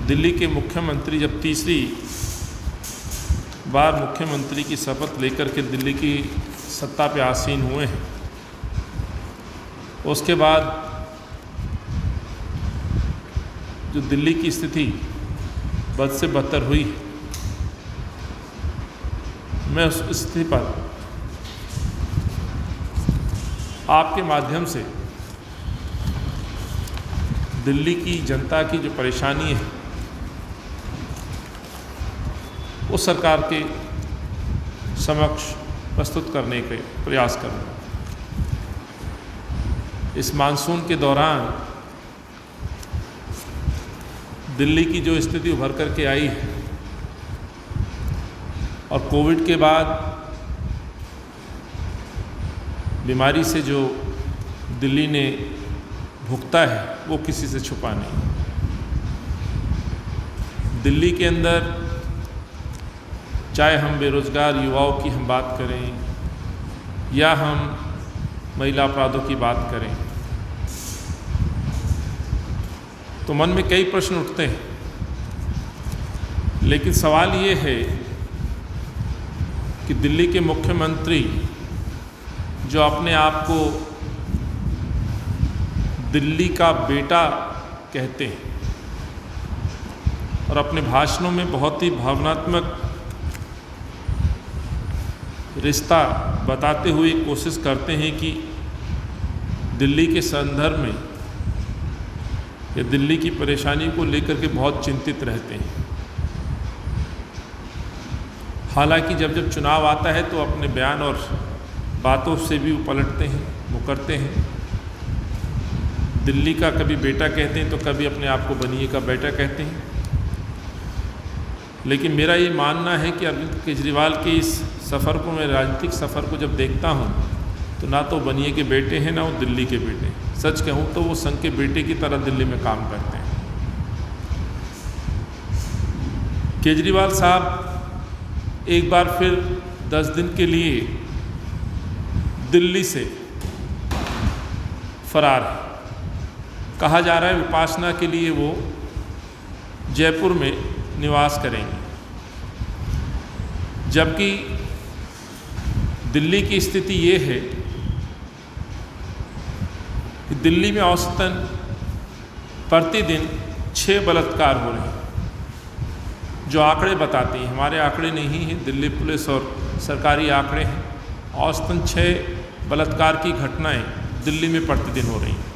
दिल्ली के मुख्यमंत्री जब तीसरी बार मुख्यमंत्री की शपथ लेकर के दिल्ली की सत्ता पे आसीन हुए हैं, उसके बाद जो दिल्ली की स्थिति बद से बदतर हुई, मैं उस स्थिति पर आपके माध्यम से दिल्ली की जनता की जो परेशानी है वो सरकार के समक्ष प्रस्तुत करने के प्रयास करूँगा। इस मानसून के दौरान दिल्ली की जो स्थिति उभर कर के आई है और कोविड के बाद बीमारी से जो दिल्ली ने भुगता है वो किसी से छुपा नहीं। दिल्ली के अंदर चाहे हम बेरोज़गार युवाओं की हम बात करें या हम महिला अपराधों की बात करें, तो मन में कई प्रश्न उठते हैं, लेकिन सवाल ये है कि दिल्ली के मुख्यमंत्री जो अपने आप को दिल्ली का बेटा कहते हैं और अपने भाषणों में बहुत ही भावनात्मक रिश्ता बताते हुए कोशिश करते हैं कि दिल्ली के संदर्भ में या दिल्ली की परेशानी को लेकर के बहुत चिंतित रहते हैं। हालांकि जब जब चुनाव आता है तो अपने बयान और बातों से भी वो पलटते हैं, मुकरते हैं। दिल्ली का कभी बेटा कहते हैं तो कभी अपने आप को बनिए का बेटा कहते हैं। लेकिन मेरा ये मानना है कि अरविंद केजरीवाल के इस सफ़र को, मैं राजनीतिक सफ़र को जब देखता हूँ तो ना तो बनिए के बेटे हैं ना वो दिल्ली के बेटे हैं। सच कहूँ तो वो संघ के बेटे की तरह दिल्ली में काम करते हैं। केजरीवाल साहब एक बार फिर 10 दिन के लिए दिल्ली से फरार है। कहा जा रहा है विपासना के लिए वो जयपुर में निवास करेंगे, जबकि दिल्ली की स्थिति ये है कि दिल्ली में औसतन प्रतिदिन 6 बलात्कार हो रहे हैं। जो आंकड़े बताते हैं, हमारे आंकड़े नहीं हैं, दिल्ली पुलिस और सरकारी आंकड़े हैं, औसतन 6 बलात्कार की घटनाएं दिल्ली में प्रतिदिन हो रही हैं।